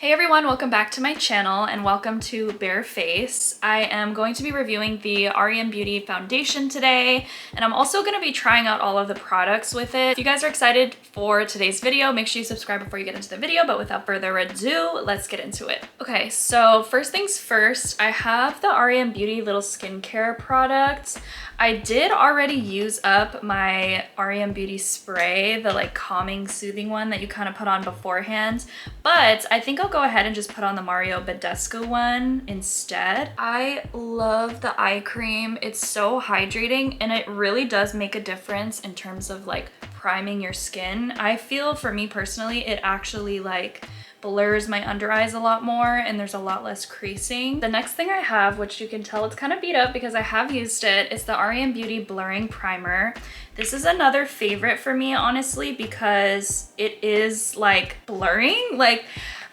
Hey everyone, welcome back to my channel and welcome to Bare Face. I am going to be reviewing the r.e.m Beauty foundation today, and I'm also going to be trying out all of the products with it. If you guys are excited for today's video, make sure you subscribe before you get into the video, but without further ado, let's get into it. Okay, so first things first, I have the r.e.m Beauty little skincare products. I did already use up my r.e.m Beauty spray, the like calming, soothing one that you kind of put on beforehand, but I think I'll go ahead and just put on the Mario Badescu one instead. I love the eye cream. It's so hydrating and it really does make a difference in terms of like priming your skin. I feel for me personally, it actually like blurs my under eyes a lot more and there's a lot less creasing. The next thing I have, which you can tell it's kind of beat up because I have used it, is the r.e.m Beauty Blurring Primer. This is another favorite for me, honestly, because it is like blurring. Like,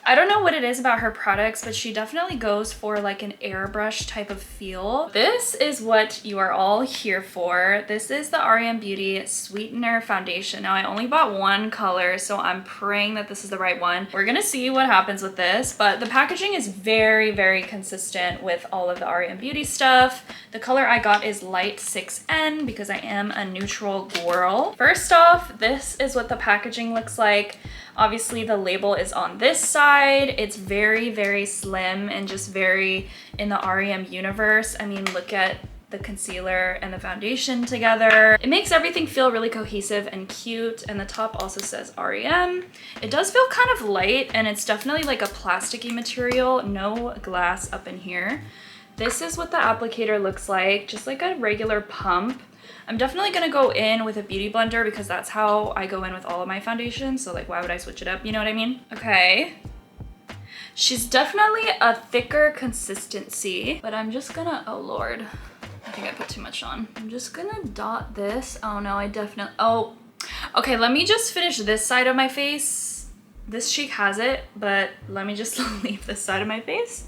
I don't know what it is about her products, but she definitely goes for like an airbrush type of feel. This is what you are all here for. This is the r.e.m Beauty Sweetener Foundation. Now I only bought one color, so I'm praying that this is the right one. We're gonna see what happens with this, but the packaging is very, very consistent with all of the r.e.m Beauty stuff. The color I got is Light 6N because I am a neutral girl. First off, this is what the packaging looks like. Obviously the label is on this side. It's very, very slim and just very in the r.e.m universe. I mean, look at the concealer and the foundation together. It makes everything feel really cohesive and cute, and the top also says r.e.m. It does feel kind of light and it's definitely like a plasticky material, no glass up in here. This is what the applicator looks like, just like a regular pump. I'm definitely gonna go in with a beauty blender because that's how I go in with all of my foundations. So like, why would I switch it up? You know what I mean? Okay. She's definitely a thicker consistency, but I'm just gonna, oh Lord, I think I put too much on. I'm just gonna dot this. Oh no, I definitely, oh, okay, let me just finish this side of my face. This cheek has it, but let me just leave this side of my face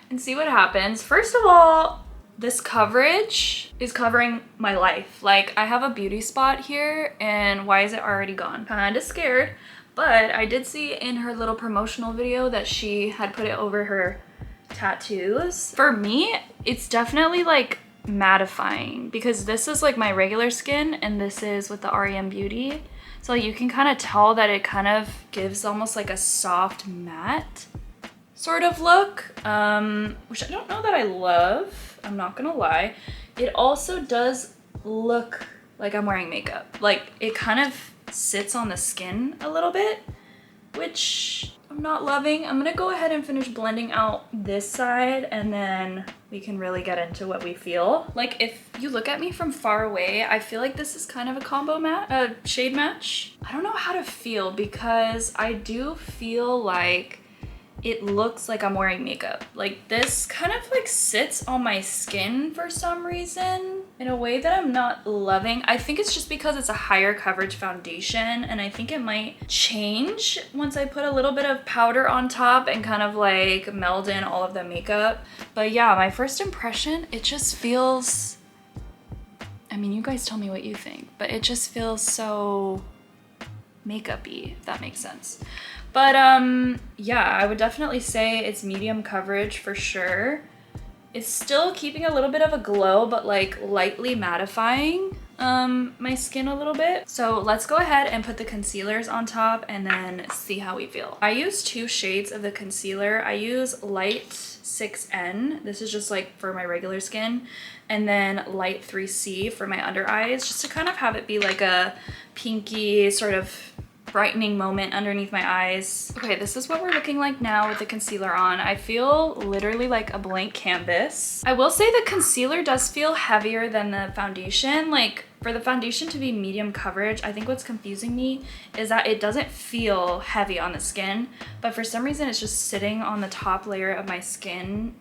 and see what happens. First of all, this coverage is covering my life. Like, I have a beauty spot here and why is it already gone? Kinda scared, but I did see in her little promotional video that she had put it over her tattoos. For me, it's definitely like mattifying because this is like my regular skin and this is with the r.e.m Beauty. So you can kind of tell that it kind of gives almost like a soft matte sort of look, which I don't know that I love. I'm not gonna lie. It also does look like I'm wearing makeup. Like, it kind of sits on the skin a little bit, which I'm not loving. I'm gonna go ahead and finish blending out this side and then we can really get into what we feel. Like, if you look at me from far away, I feel like this is kind of a combo match, a shade match. I don't know how to feel because I do feel like it looks like I'm wearing makeup. Like, this kind of like sits on my skin for some reason in a way that I'm not loving. I think it's just because it's a higher coverage foundation and I think it might change once I put a little bit of powder on top and kind of like meld in all of the makeup. But yeah, my first impression, it just feels, I mean, you guys tell me what you think, but it just feels so makeup-y, if that makes sense. But yeah, I would definitely say it's medium coverage for sure. It's still keeping a little bit of a glow, but like lightly mattifying my skin a little bit. So let's go ahead and put the concealers on top and then see how we feel. I use two shades of the concealer. I use Light 6N. This is just like for my regular skin. And then Light 3C for my under eyes, just to kind of have it be like a pinky sort of brightening moment underneath my eyes. Okay, this is what we're looking like now with the concealer on. I feel literally like a blank canvas. I will say the concealer does feel heavier than the foundation. Like, for the foundation to be medium coverage, I think what's confusing me is that it doesn't feel heavy on the skin, but for some reason it's just sitting on the top layer of my skin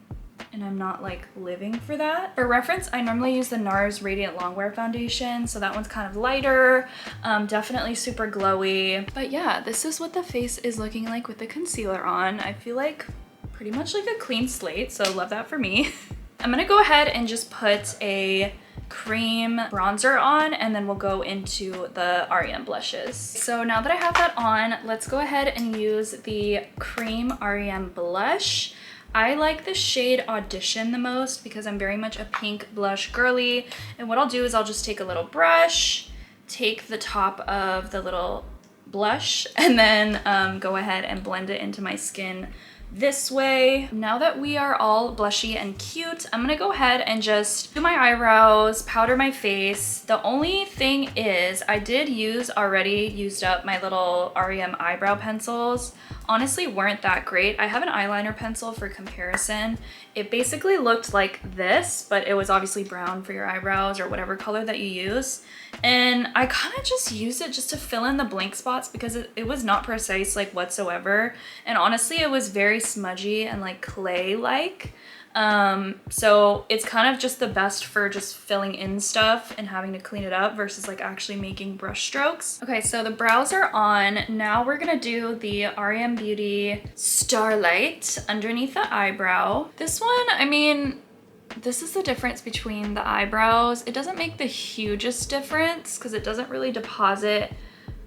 and I'm not like living for that. For reference, I normally use the NARS Radiant Longwear foundation, so that one's kind of lighter, definitely super glowy. But yeah, this is what the face is looking like with the concealer on. I feel like pretty much like a clean slate, so love that for me. I'm gonna go ahead and just put a cream bronzer on, and then we'll go into the r.e.m blushes. So now that I have that on, let's go ahead and use the cream r.e.m blush. I like the shade Audition the most because I'm very much a pink blush girly. And what I'll do is I'll just take a little brush, take the top of the little blush, and then go ahead and blend it into my skin this way. Now that we are all blushy and cute, I'm gonna go ahead and just do my eyebrows, powder my face. The only thing is I did already used up my little r.e.m eyebrow pencils. Honestly, weren't that great. I have an eyeliner pencil for comparison. It basically looked like this, but it was obviously brown for your eyebrows or whatever color that you use. And I kind of just used it just to fill in the blank spots because it was not precise like whatsoever. And honestly, it was very smudgy and like clay-like. So it's kind of just the best for just filling in stuff and having to clean it up versus like actually making brush strokes. Okay, so the brows are on. Now we're gonna do the r.e.m Beauty Starlight underneath the eyebrow. This one, I mean, this is the difference between the eyebrows. It doesn't make the hugest difference because it doesn't really deposit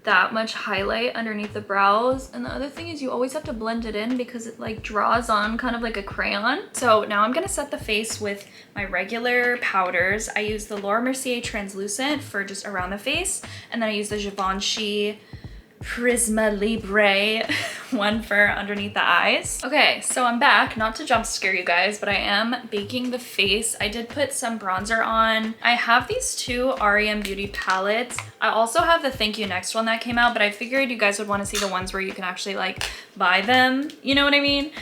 that much highlight underneath the brows. And the other thing is you always have to blend it in because it like draws on kind of like a crayon. So now I'm gonna set the face with my regular powders. I use the Laura Mercier translucent for just around the face, and then I use the Givenchy Prisma Libre one for underneath the eyes. Okay, so I'm back, not to jump scare you guys, but I am baking the face. I did put some bronzer on. I have these two r.e.m Beauty palettes. I also have the Thank You Next one that came out, but I figured you guys would want to see the ones where you can actually like buy them. You know what I mean?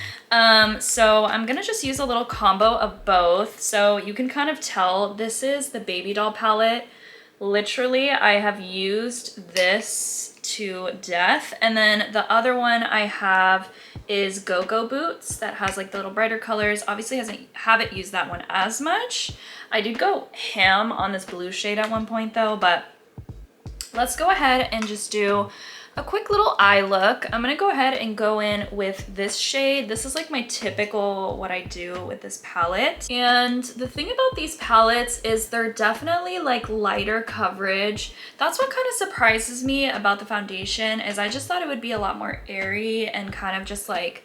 So I'm gonna just use a little combo of both. So you can kind of tell this is the Baby Doll palette. Literally, I have used this to death. And then the other one I have is Go-Go Boots that has like the little brighter colors. Obviously haven't used that one as much. I did go ham on this blue shade at one point though, but let's go ahead and just do a quick little eye look. I'm gonna go ahead and go in with this shade. This is like my typical what I do with this palette. And the thing about these palettes is they're definitely like lighter coverage. That's what kind of surprises me about the foundation is I just thought it would be a lot more airy and kind of just like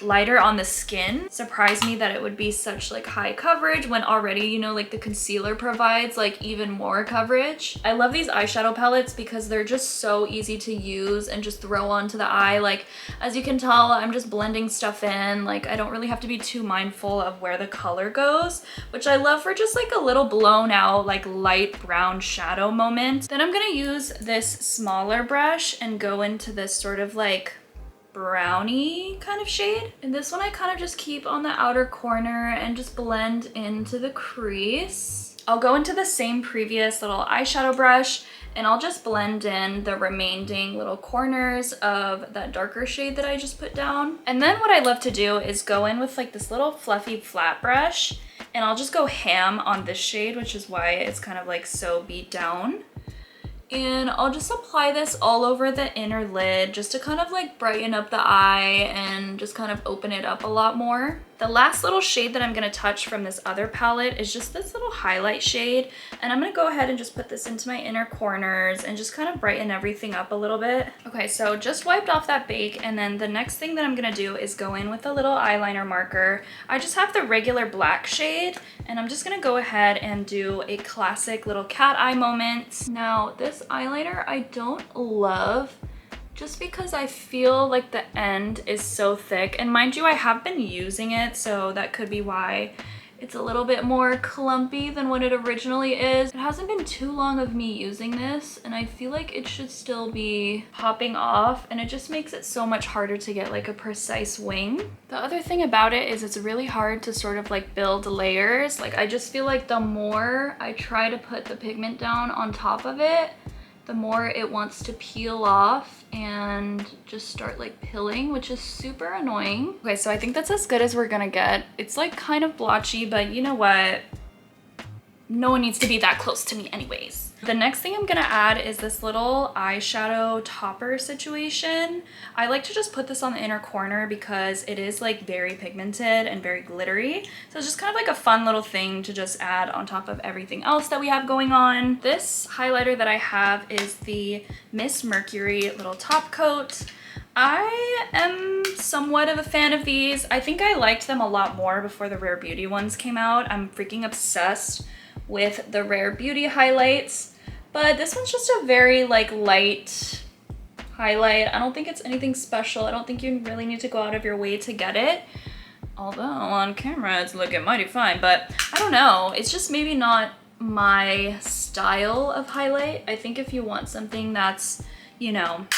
lighter on the skin. Surprised me that it would be such like high coverage when already, you know, like the concealer provides like even more coverage. I love these eyeshadow palettes because they're just so easy to use and just throw onto the eye. Like, as you can tell, I'm just blending stuff in. Like, I don't really have to be too mindful of where the color goes, which I love for just like a little blown out, like light brown shadow moment. Then I'm gonna use this smaller brush and go into this sort of like brownie kind of shade. And this one I kind of just keep on the outer corner and just blend into the crease. I'll go into the same previous little eyeshadow brush and I'll just blend in the remaining little corners of that darker shade that I just put down. And then what I love to do is go in with like this little fluffy flat brush and I'll just go ham on this shade, which is why it's kind of like so beat down. And I'll just apply this all over the inner lid just to kind of like brighten up the eye and just kind of open it up a lot more. The last little shade that I'm gonna touch from this other palette is just this little highlight shade. And I'm gonna go ahead and just put this into my inner corners and just kind of brighten everything up a little bit. Okay, so just wiped off that bake. And then the next thing that I'm gonna do is go in with a little eyeliner marker. I just have the regular black shade and I'm just gonna go ahead and do a classic little cat eye moment. Now, this eyeliner I don't love, just because I feel like the end is so thick. And mind you, I have been using it, so that could be why it's a little bit more clumpy than what it originally is. It hasn't been too long of me using this, and I feel like it should still be popping off, and it just makes it so much harder to get like a precise wing. The other thing about it is it's really hard to sort of like build layers. Like, I just feel like the more I try to put the pigment down on top of it, the more it wants to peel off and just start like pilling, which is super annoying. Okay, so I think that's as good as we're gonna get. It's like kind of blotchy, but you know what? No one needs to be that close to me anyways. The next thing I'm gonna add is this little eyeshadow topper situation. I like to just put this on the inner corner because it is like very pigmented and very glittery. So it's just kind of like a fun little thing to just add on top of everything else that we have going on. This highlighter that I have is the Miss Mercury little top coat. I am somewhat of a fan of these. I think I liked them a lot more before the Rare Beauty ones came out. I'm freaking obsessed with the Rare Beauty highlights, but this one's just a very like light highlight. I don't think it's anything special. I don't think you really need to go out of your way to get it. Although on camera it's looking mighty fine, but I don't know. It's just maybe not my style of highlight. I think if you want something that's, you know,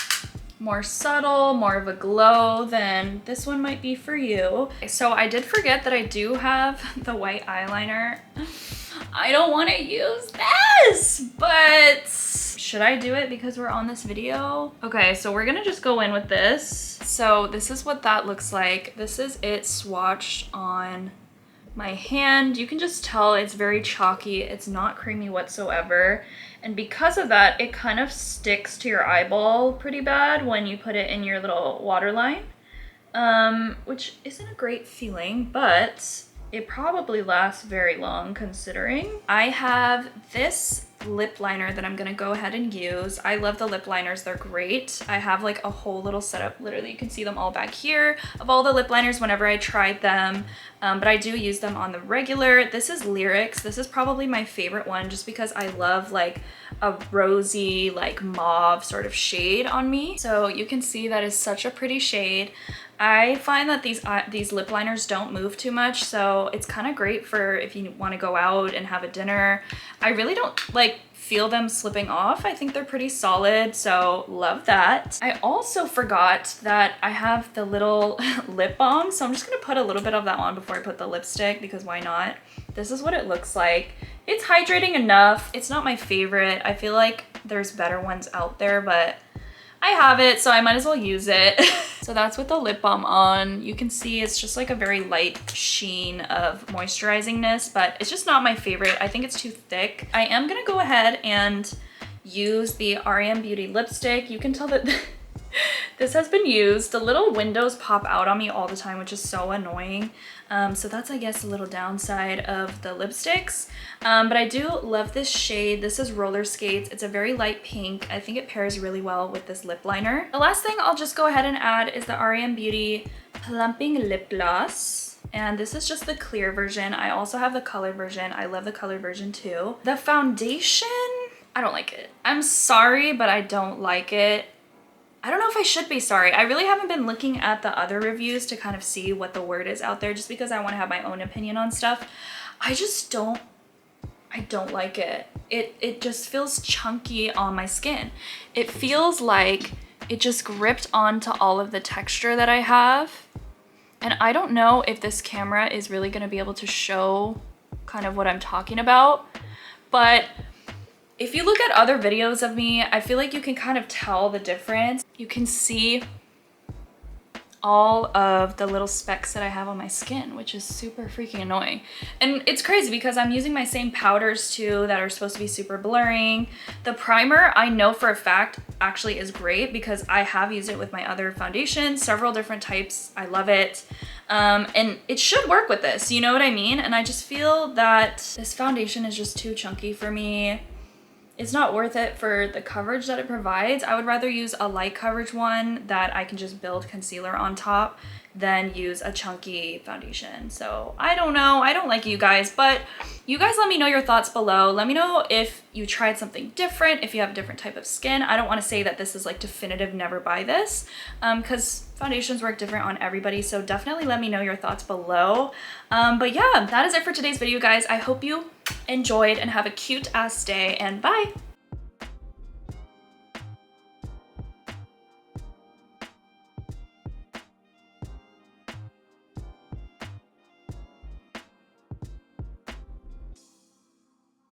more subtle, more of a glow, then this one might be for you. So I did forget that I do have the white eyeliner. I don't want to use this, but should I do it because we're on this video? Okay, so we're gonna just go in with this. So this is what that looks like. This is it swatched on my hand. You can just tell it's very chalky. It's not creamy whatsoever. And because of that, it kind of sticks to your eyeball pretty bad when you put it in your little waterline, which isn't a great feeling, but it probably lasts very long considering. I have this lip liner that I'm gonna go ahead and use. I love the lip liners, they're great. I have like a whole little setup, literally you can see them all back here, of all the lip liners whenever I tried them, but I do use them on the regular. This is Lyrics. This is probably my favorite one just because I love like a rosy, like mauve sort of shade on me. So you can see that is such a pretty shade. I find that these lip liners don't move too much, so it's kind of great for if you want to go out and have a dinner. I really don't like feel them slipping off. I think they're pretty solid, so love that. I also forgot that I have the little lip balm, so I'm just gonna put a little bit of that on before I put the lipstick because why not? This is what it looks like. It's hydrating enough. It's not my favorite. I feel like there's better ones out there, but I have it, so I might as well use it. So that's with the lip balm on. You can see it's just like a very light sheen of moisturizingness, but it's just not my favorite. I think it's too thick. I am gonna go ahead and use the r.e.m Beauty lipstick. You can tell that this has been used. The little windows pop out on me all the time, which is so annoying. So that's, I guess, a little downside of the lipsticks. But I do love this shade. This is Roller Skates. It's a very light pink. I think it pairs really well with this lip liner. The last thing I'll just go ahead and add is the r.e.m Beauty Plumping Lip Gloss. And this is just the clear version. I also have the color version. I love the color version too. The foundation, I don't like it. I'm sorry, but I don't like it. I don't know if I should be sorry. I really haven't been looking at the other reviews to kind of see what the word is out there just because I want to have my own opinion on stuff. I don't like it. It just feels chunky on my skin. It feels like it just gripped onto all of the texture that I have. And I don't know if this camera is really going to be able to show kind of what I'm talking about, but if you look at other videos of me, I feel like you can kind of tell the difference. You can see all of the little specks that I have on my skin, which is super freaking annoying. And it's crazy because I'm using my same powders too that are supposed to be super blurring. The primer, I know for a fact, actually is great because I have used it with my other foundations, several different types. I love it. And it should work with this, you know what I mean? And I just feel that this foundation is just too chunky for me. It's not worth it for the coverage that it provides. I would rather use a light coverage one that I can just build concealer on top than use a chunky foundation. So I don't know. I don't like you guys, but you guys let me know your thoughts below. Let me know if you tried something different, if you have a different type of skin. I don't want to say that this is like definitive, never buy this, because foundations work different on everybody. So definitely let me know your thoughts below. But yeah, that is it for today's video, guys. I hope you enjoyed and have a cute ass day, and bye.